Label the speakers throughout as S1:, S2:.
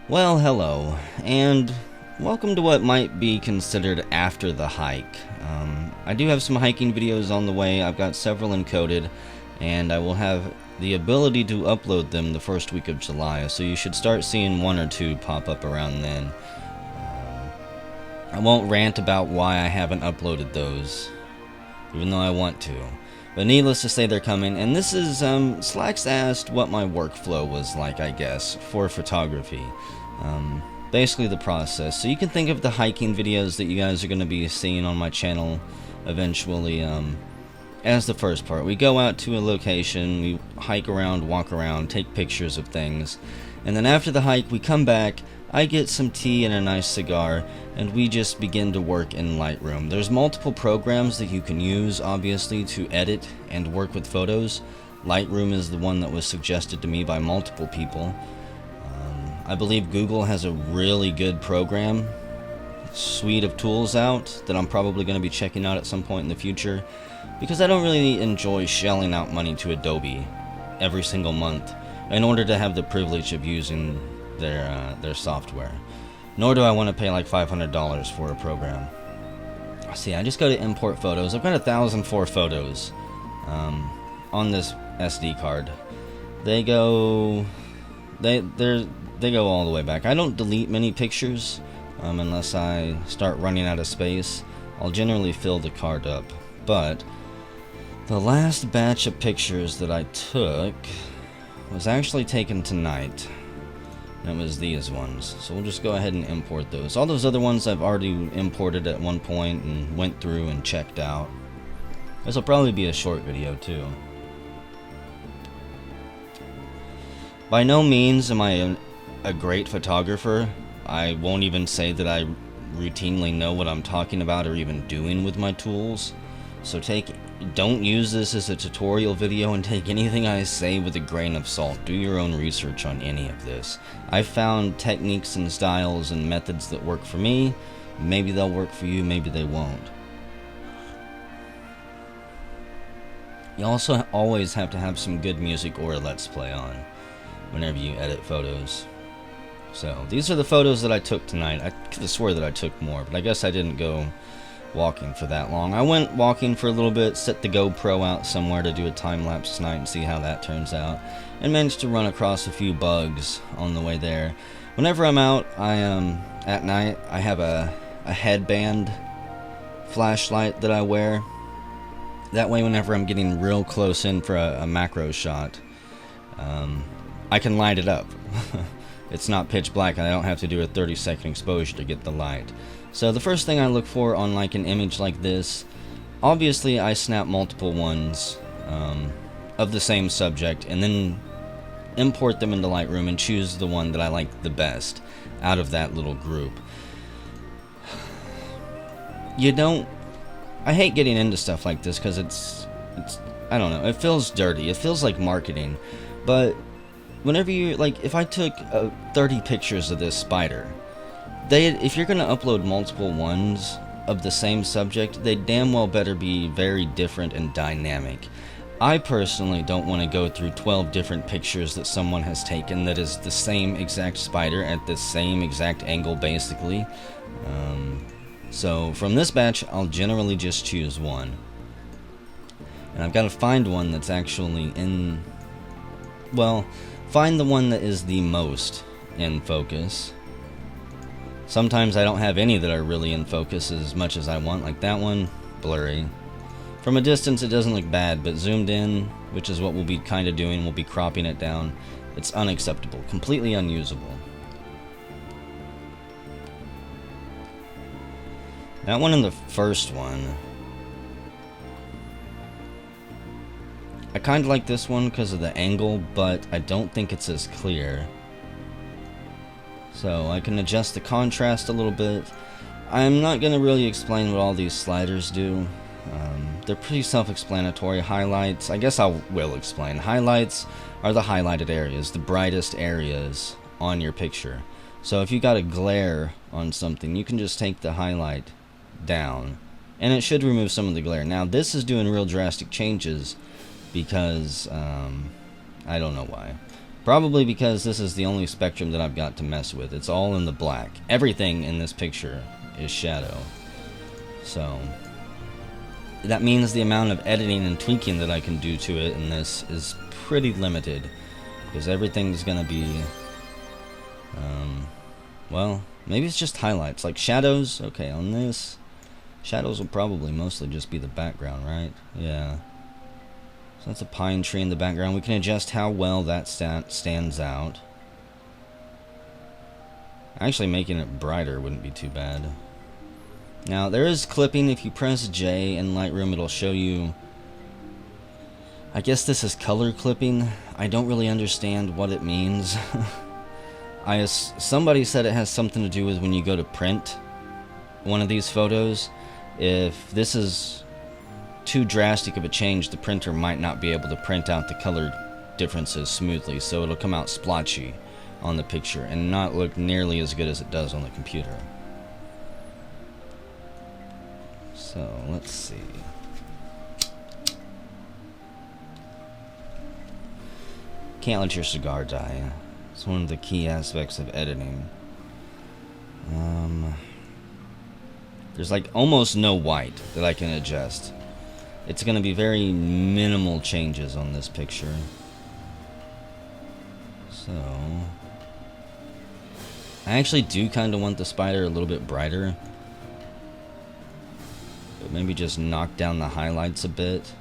S1: Well, hello, and welcome to what might be considered after the hike. I do have some hiking videos on the way. I've got several encoded, and I will have the ability to upload them the first week of July, so you should start seeing one or two pop up around then. I won't rant about why I haven't uploaded those, even though I want to. But needless to say, they're coming, and this is, Slacks asked what my workflow was like, I guess, for photography. Basically the process. So you can think of the hiking videos that you guys are going to be seeing on my channel eventually, as the first part. We go out to a location, we hike around, walk around, take pictures of things, and then after the hike, we come back, I get some tea and a nice cigar, and we just begin to work in Lightroom. There's multiple programs that you can use, obviously, to edit and work with photos. Lightroom is the one that was suggested to me by multiple people. I believe Google has a really good program, suite of tools out that I'm probably going to be checking out at some point in the future, because I don't really enjoy shelling out money to Adobe every single month in order to have the privilege of using their software. Nor do I want to pay like $500 for a program. See, I just go to import photos. I've got 1,004 photos on this SD card. They go all the way back. I don't delete many pictures unless I start running out of space. I'll generally fill the card up. But the last batch of pictures that I took was actually taken tonight. And it was these ones. So we'll just go ahead and import those. All those other ones I've already imported at one point and went through and checked out. This will probably be a short video too. By no means am I a great photographer. I won't even say that I routinely know what I'm talking about or even doing with my tools. So don't use this as a tutorial video and take anything I say with a grain of salt. Do your own research on any of this. I've found techniques and styles and methods that work for me. Maybe they'll work for you, maybe they won't. You also always have to have some good music or a Let's Play on whenever you edit photos. So these are the photos that I took tonight. I could have swore that I took more, but I guess I didn't go walking for that long. I went walking for a little bit, set the GoPro out somewhere to do a time lapse tonight and see how that turns out, and managed to run across a few bugs on the way there. Whenever I'm out, at night, I have a headband flashlight that I wear. That way, whenever I'm getting real close in for a macro shot, I can light it up. It's not pitch black and I don't have to do a 30-second exposure to get the light. So the first thing I look for on like an image like this, obviously I snap multiple ones of the same subject and then import them into Lightroom and choose the one that I like the best out of that little group. I hate getting into stuff like this because it's I don't know, it feels dirty, it feels like marketing, but whenever you, like, if I took 30 pictures of this spider, if you're going to upload multiple ones of the same subject, they damn well better be very different and dynamic. I personally don't want to go through 12 different pictures that someone has taken that is the same exact spider at the same exact angle, basically. So from this batch, I'll generally just choose one. And I've got to find one that's actually find the one that is the most in focus. Sometimes I don't have any that are really in focus as much as I want, like that one, blurry. From a distance it doesn't look bad, but zoomed in, which is what we'll be kind of doing, we'll be cropping it down, it's unacceptable, completely unusable. That one and the first one, I kind of like this one because of the angle, but I don't think it's as clear. So I can adjust the contrast a little bit. I'm not going to really explain what all these sliders do. They're pretty self-explanatory. Highlights, I guess I will explain. Highlights are the highlighted areas, the brightest areas on your picture. So if you got a glare on something, you can just take the highlight down, and it should remove some of the glare. Now this is doing real drastic changes because I don't know why. Probably because this is the only spectrum that I've got to mess with. It's all in the black. Everything in this picture is shadow. So that means the amount of editing and tweaking that I can do to it in this is pretty limited. Because everything's going to be, well, maybe it's just highlights. Like shadows, okay, on this, shadows will probably mostly just be the background, right? Yeah. So that's a pine tree in the background. We can adjust how well that stands out. Actually, making it brighter wouldn't be too bad. Now, there is clipping. If you press J in Lightroom, it'll show you... I guess this is color clipping. I don't really understand what it means. Somebody said it has something to do with when you go to print one of these photos. If this is too drastic of a change, the printer might not be able to print out the color differences smoothly, so it'll come out splotchy on the picture and not look nearly as good as it does on the computer. So let's see. Can't let your cigar die. It's one of the key aspects of editing. There's like almost no white that I can adjust. It's going to be very minimal changes on this picture. So I actually do kind of want the spider a little bit brighter. But maybe just knock down the highlights a bit.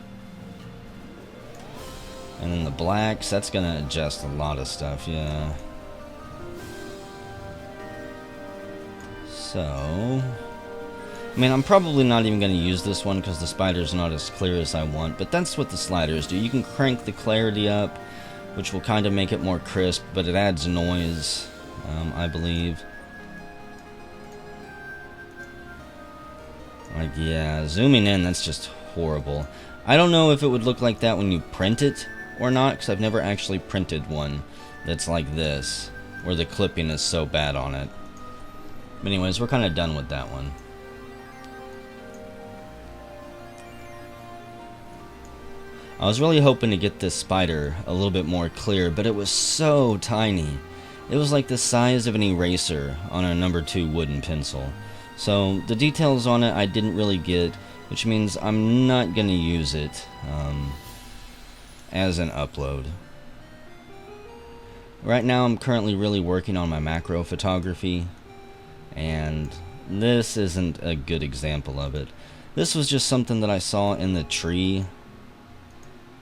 S1: And then the blacks, that's going to adjust a lot of stuff, yeah. So I mean, I'm probably not even going to use this one because the spider's not as clear as I want, but that's what the sliders do. You can crank the clarity up, which will kind of make it more crisp, but it adds noise, I believe. Like, yeah, zooming in, that's just horrible. I don't know if it would look like that when you print it or not, because I've never actually printed one that's like this, where the clipping is so bad on it. But anyways, we're kind of done with that one. I was really hoping to get this spider a little bit more clear, but it was so tiny. It was like the size of an eraser on a number 2 wooden pencil. So the details on it I didn't really get, which means I'm not going to use it as an upload. Right now I'm currently really working on my macro photography, and this isn't a good example of it. This was just something that I saw in the tree.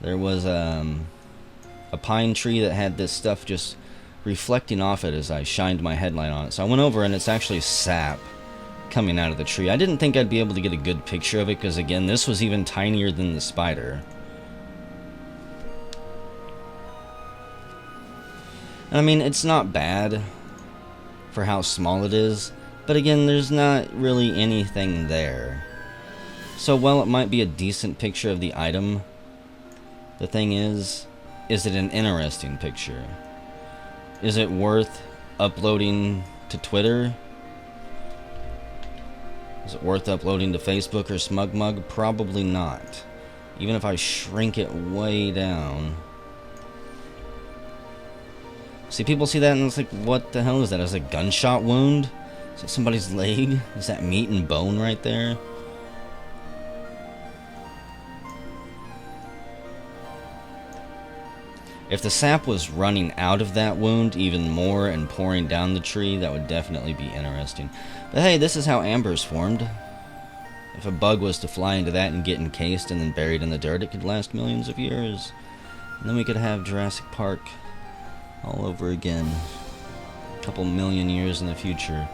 S1: There was a pine tree that had this stuff just reflecting off it as I shined my headlight on it. So I went over and it's actually sap coming out of the tree. I didn't think I'd be able to get a good picture of it because, again, this was even tinier than the spider. And I mean, it's not bad for how small it is, but again, there's not really anything there. So while it might be a decent picture of the item, the thing is it an interesting picture? Is it worth uploading to Twitter? Is it worth uploading to Facebook or SmugMug? Probably not. Even if I shrink it way down. See, people see that and it's like, what the hell is that? Is it a gunshot wound? Is that somebody's leg? Is that meat and bone right there? If the sap was running out of that wound even more and pouring down the tree, that would definitely be interesting. But hey, this is how amber's formed. If a bug was to fly into that and get encased and then buried in the dirt, it could last millions of years. And then we could have Jurassic Park all over again. A couple million years in the future.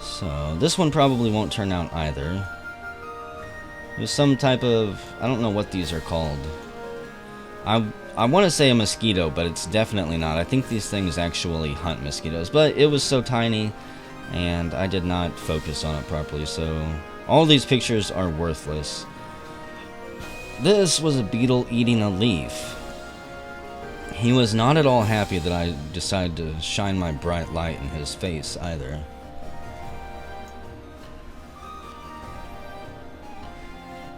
S1: So, this one probably won't turn out either. There's some type of... I don't know what these are called. I want to say a mosquito, but it's definitely not. I think these things actually hunt mosquitoes. But it was so tiny, and I did not focus on it properly, so all these pictures are worthless. This was a beetle eating a leaf. He was not at all happy that I decided to shine my bright light in his face either.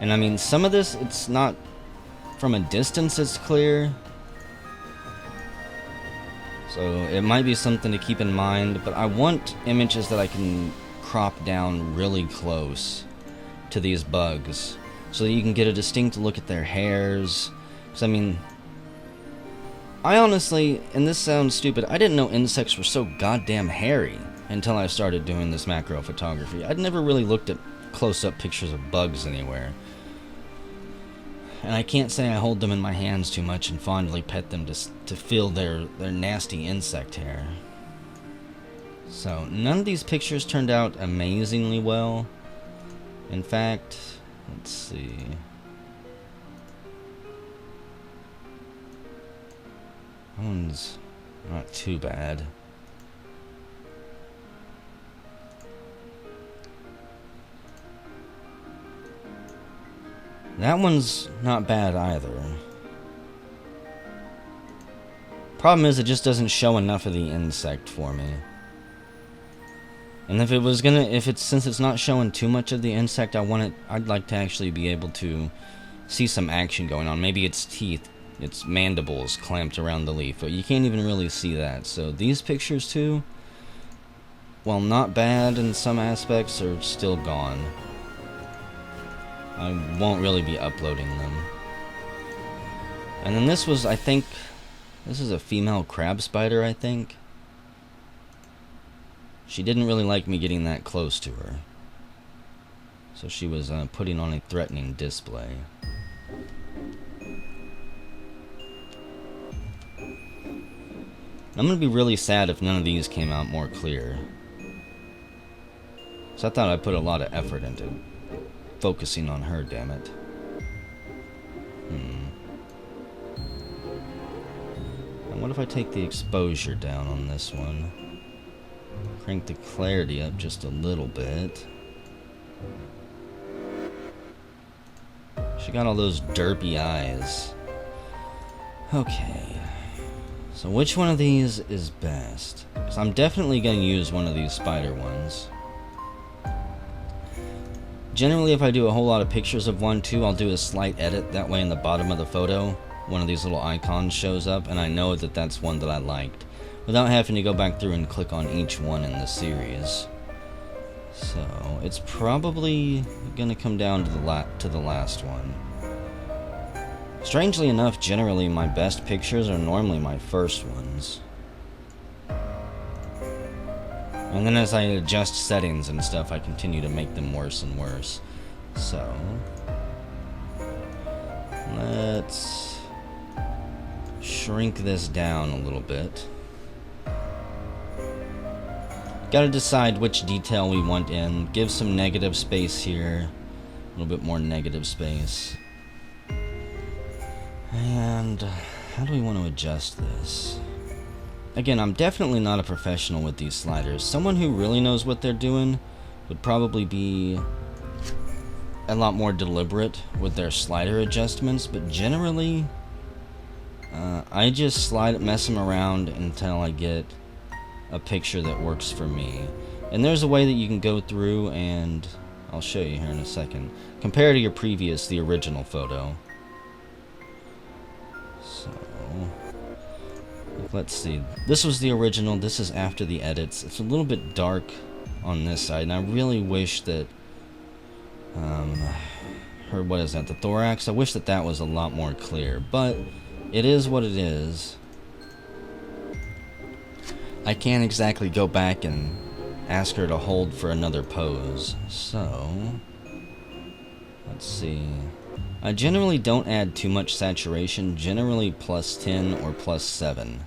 S1: And I mean, some of this, it's not... From a distance, it's clear. So it might be something to keep in mind, but I want images that I can crop down really close to these bugs so that you can get a distinct look at their hairs. Because, I mean, I honestly, and this sounds stupid, I didn't know insects were so goddamn hairy until I started doing this macro photography. I'd never really looked at close-up pictures of bugs anywhere. And I can't say I hold them in my hands too much and fondly pet them to feel their nasty insect hair. So, none of these pictures turned out amazingly well. In fact, let's see. That one's not too bad. That one's not bad either. Problem is, it just doesn't show enough of the insect for me. And since it's not showing too much of the insect, I'd like to actually be able to see some action going on. Maybe its teeth, its mandibles clamped around the leaf, but you can't even really see that. So these pictures too, while not bad in some aspects, are still gone. I won't really be uploading them. And then this was, I think, this is a female crab spider, I think. She didn't really like me getting that close to her. So she was putting on a threatening display. I'm going to be really sad if none of these came out more clear. So I thought I put a lot of effort into focusing on her, damn it. And what if I take the exposure down on this one? Crank the clarity up just a little bit. She got all those derpy eyes. Okay. So which one of these is best? Because I'm definitely going to use one of these spider ones. Generally, if I do a whole lot of pictures of one too, I'll do a slight edit. That way in the bottom of the photo, one of these little icons shows up, and I know that that's one that I liked, without having to go back through and click on each one in the series. So, it's probably going to come down to the last one. Strangely enough, generally my best pictures are normally my first ones. And then as I adjust settings and stuff, I continue to make them worse and worse. So, let's shrink this down a little bit. Gotta decide which detail we want in. Give some negative space here. A little bit more negative space. And how do we want to adjust this? Again, I'm definitely not a professional with these sliders. Someone who really knows what they're doing would probably be a lot more deliberate with their slider adjustments, but generally, I just mess them around until I get a picture that works for me. And there's a way that you can go through, and I'll show you here in a second. Compare to your previous, the original photo. So, let's see. This was the original. This is after the edits. It's a little bit dark on this side, and I really wish that what is that, the thorax? I wish that that was a lot more clear, but it is what it is. I can't exactly go back and ask her to hold for another pose, so let's see. I generally don't add too much saturation, generally +10 or +7.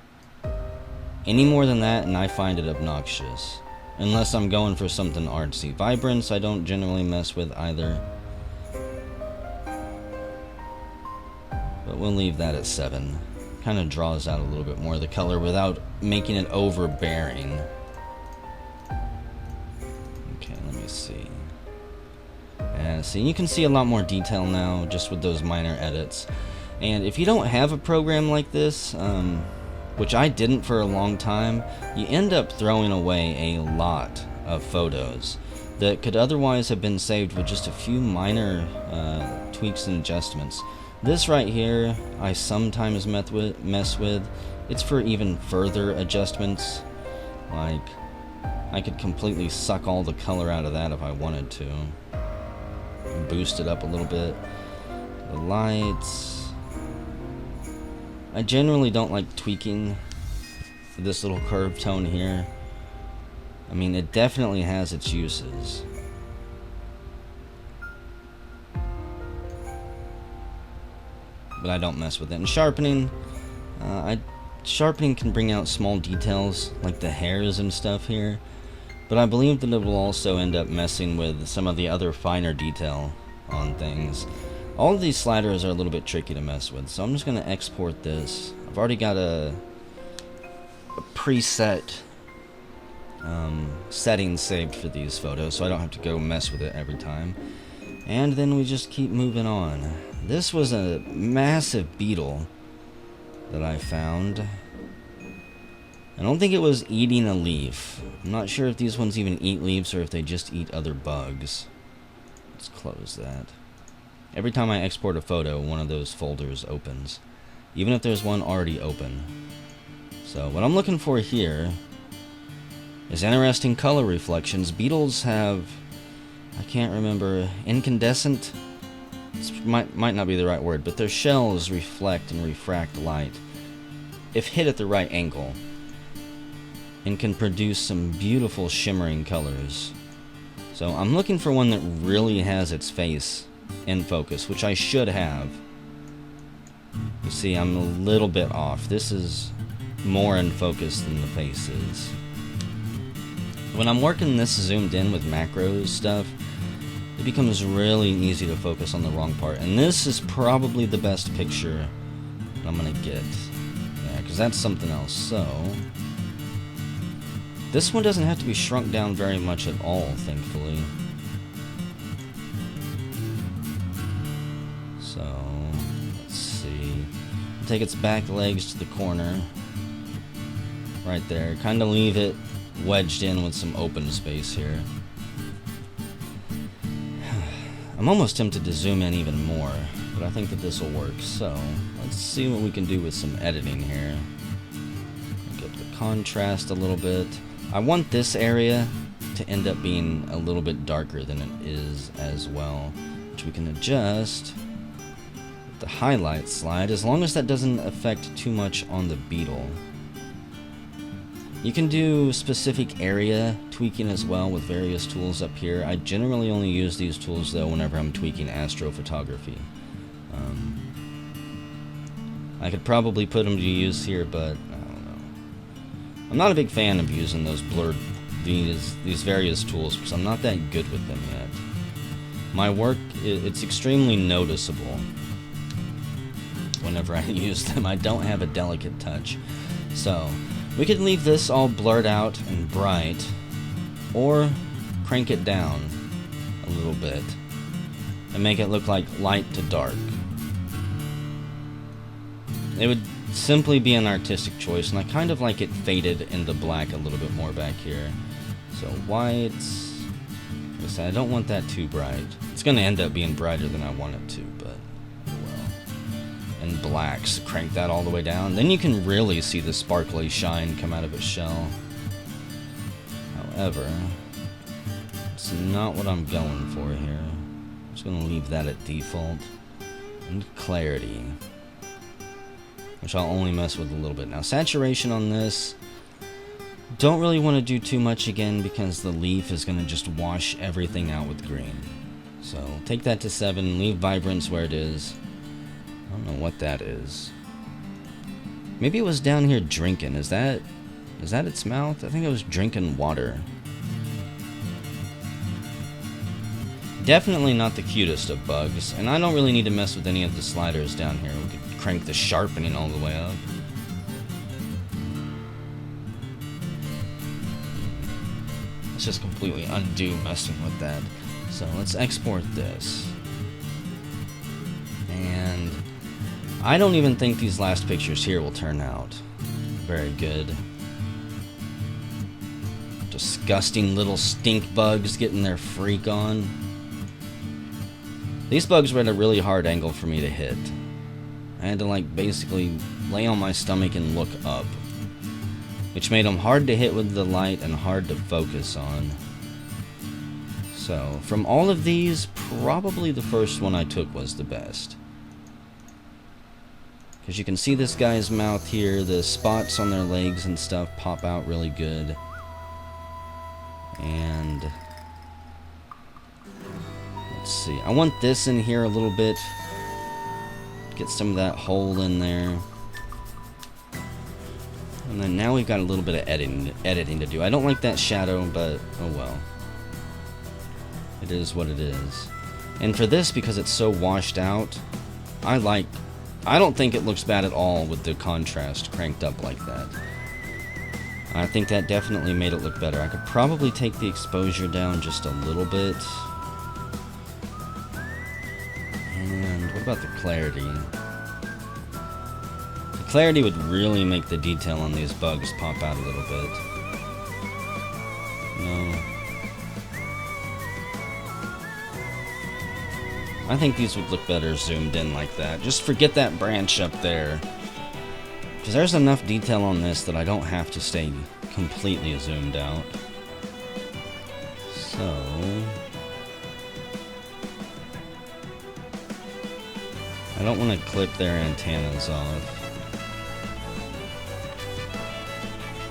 S1: Any more than that and I find it obnoxious. Unless I'm going for something artsy. Vibrance I don't generally mess with either. But we'll leave that at 7. Kind of draws out a little bit more of the color without making it overbearing. Okay, let me see. And see, you can see a lot more detail now just with those minor edits. And if you don't have a program like this, which I didn't for a long time, you end up throwing away a lot of photos that could otherwise have been saved with just a few minor tweaks and adjustments. This right here, I sometimes mess with, It's for even further adjustments. Like, I could completely suck all the color out of that if I wanted to. Boost it up a little bit. The lights. I generally don't like tweaking this little curved tone here. I mean, it definitely has its uses. But I don't mess with it. And sharpening, sharpening can bring out small details like the hairs and stuff here, but I believe that it will also end up messing with some of the other finer detail on things. All of these sliders are a little bit tricky to mess with, so I'm just going to export this. I've already got a preset setting saved for these photos, so I don't have to go mess with it every time. And then we just keep moving on. This was a massive beetle that I found. I don't think it was eating a leaf. I'm not sure if these ones even eat leaves or if they just eat other bugs. Let's close that. Every time I export a photo, one of those folders opens, even if there's one already open. So what I'm looking for here is interesting color reflections. Beetles have, I can't remember, incandescent? Might not be the right word, but their shells reflect and refract light if hit at the right angle, and can produce some beautiful shimmering colors. So I'm looking for one that really has its face in focus, which I should have. You see, I'm a little bit off. This is more in focus than the face is. When I'm working this zoomed in with macros stuff, it becomes really easy to focus on the wrong part. And this is probably the best picture that I'm gonna get. Yeah, because that's something else. So, this one doesn't have to be shrunk down very much at all, thankfully. So, let's see. Take its back legs to the corner. Right there. Kind of leave it wedged in with some open space here. I'm almost tempted to zoom in even more, but I think that this will work. So, let's see what we can do with some editing here. Get the contrast a little bit. I want this area to end up being a little bit darker than it is as well, which we can adjust with the highlight slide, as long as that doesn't affect too much on the beetle. You can do specific area tweaking as well with various tools up here. I generally only use these tools though whenever I'm tweaking astrophotography. I could probably put them to use here, but I don't know. I'm not a big fan of using those blurred, these various tools, because I'm not that good with them yet. My work, it's extremely noticeable whenever I use them. I don't have a delicate touch. So, we could leave this all blurred out and bright, or crank it down a little bit and make it look like light to dark. It would simply be an artistic choice, and I kind of like it faded into black a little bit more back here. So whites, I don't want that too bright. It's going to end up being brighter than I want it to, but well. And blacks, crank that all the way down. Then you can really see the sparkly shine come out of its shell. However, it's not what I'm going for here. I'm just going to leave that at default. And clarity, which I'll only mess with a little bit. Now, saturation on this, don't really want to do too much again, because the leaf is going to just wash everything out with green. So take that to 7, leave vibrance where it is. I don't know what that is. Maybe it was down here drinking. Is that its mouth? I think it was drinking water. Definitely not the cutest of bugs, and I don't really need to mess with any of the sliders down here. We could crank the sharpening all the way up. Let's just completely undo messing with that. So let's export this. And I don't even think these last pictures here will turn out very good. Disgusting little stink bugs getting their freak on. These bugs were at a really hard angle for me to hit. I had to basically lay on my stomach and look up, which made them hard to hit with the light and hard to focus on. So, from all of these, probably the first one I took was the best. Because you can see this guy's mouth here, the spots on their legs and stuff pop out really good. And let's see, I want this in here a little bit. Get some of that hole in there. And then now we've got a little bit of editing to do. I don't like that shadow, but oh well. It is what it is. And for this, because it's so washed out, I don't think it looks bad at all with the contrast cranked up like that. I think that definitely made it look better. I could probably take the exposure down just a little bit. And what about the clarity? The clarity would really make the detail on these bugs pop out a little bit. No. I think these would look better zoomed in like that. Just forget that branch up there. Because there's enough detail on this that I don't have to stay completely zoomed out. So... I don't want to clip their antennas off.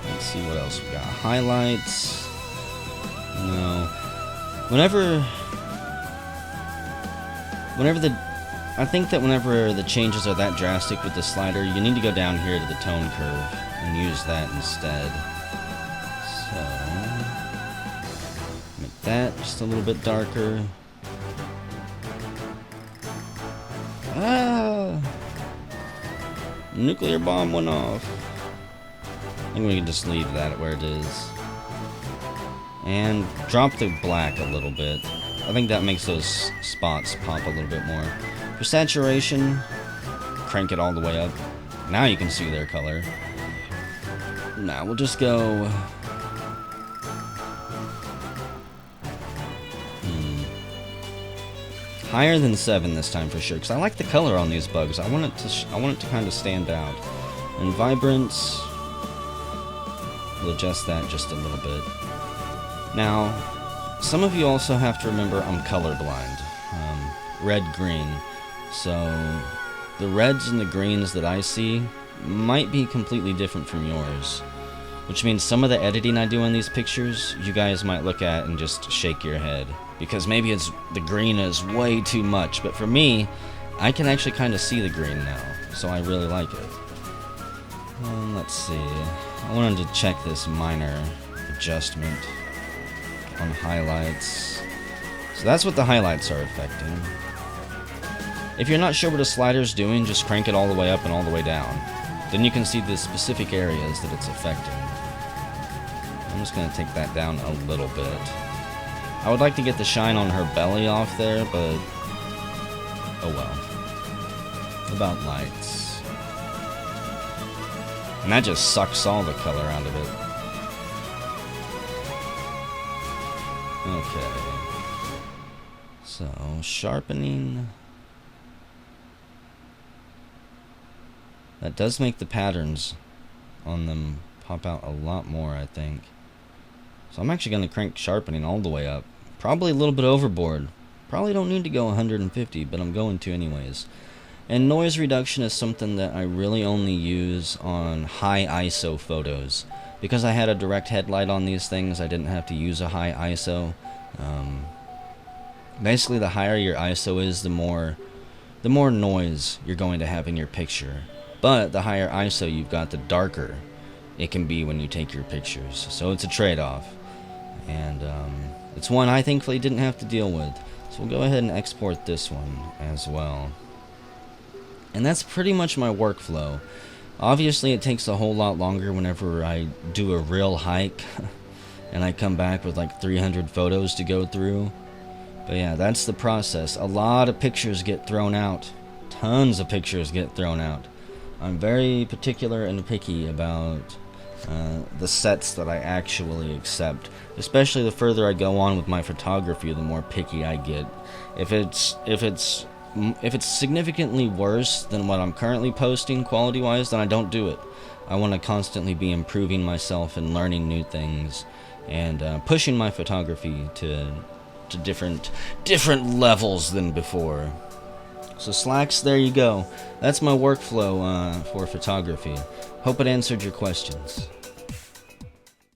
S1: Let's see what else we got. Highlights. No. I think that whenever the changes are that drastic with the slider, you need to go down here to the tone curve and use that instead. So, make that just a little bit darker. Ah! Nuclear bomb went off. I think we can just leave that where it is. And drop the black a little bit. I think that makes those spots pop a little bit more. For saturation, crank it all the way up. Now you can see their color. Now we'll just go... higher than 7 this time for sure, because I like the color on these bugs. I want it to kind of stand out. And vibrance, we'll adjust that just a little bit. Now, some of you also have to remember I'm colorblind. Red-green. So, the reds and the greens that I see might be completely different from yours. Which means some of the editing I do on these pictures, you guys might look at and just shake your head. Because maybe the green is way too much. But for me, I can actually kind of see the green now. So I really like it. Let's see. I wanted to check this minor adjustment on highlights. So that's what the highlights are affecting. If you're not sure what a slider's doing, just crank it all the way up and all the way down. Then you can see the specific areas that it's affecting. I'm just going to take that down a little bit. I would like to get the shine on her belly off there, but oh well. About lights. And that just sucks all the color out of it. Okay. So, sharpening. That does make the patterns on them pop out a lot more, I think. So I'm actually going to crank sharpening all the way up. Probably a little bit overboard. Probably don't need to go 150, but I'm going to anyways. And noise reduction is something that I really only use on high ISO photos. Because I had a direct headlight on these things, I didn't have to use a high ISO. Basically, the higher your ISO is, the more noise you're going to have in your picture. But the higher ISO you've got, the darker it can be when you take your pictures. So it's a trade-off. And it's one I thankfully didn't have to deal with. So we'll go ahead and export this one as well. And that's pretty much my workflow. Obviously it takes a whole lot longer whenever I do a real hike and I come back with like 300 photos to go through. But yeah, that's the process. A lot of pictures get thrown out. Tons of pictures get thrown out. I'm very particular and picky about the sets that I actually accept. Especially the further I go on with my photography, the more picky I get. If it's if it's significantly worse than what I'm currently posting quality-wise, then I don't do it. I want to constantly be improving myself and learning new things, and pushing my photography to different levels than before. So Slacks, there you go. That's my workflow for photography. Hope it answered your questions.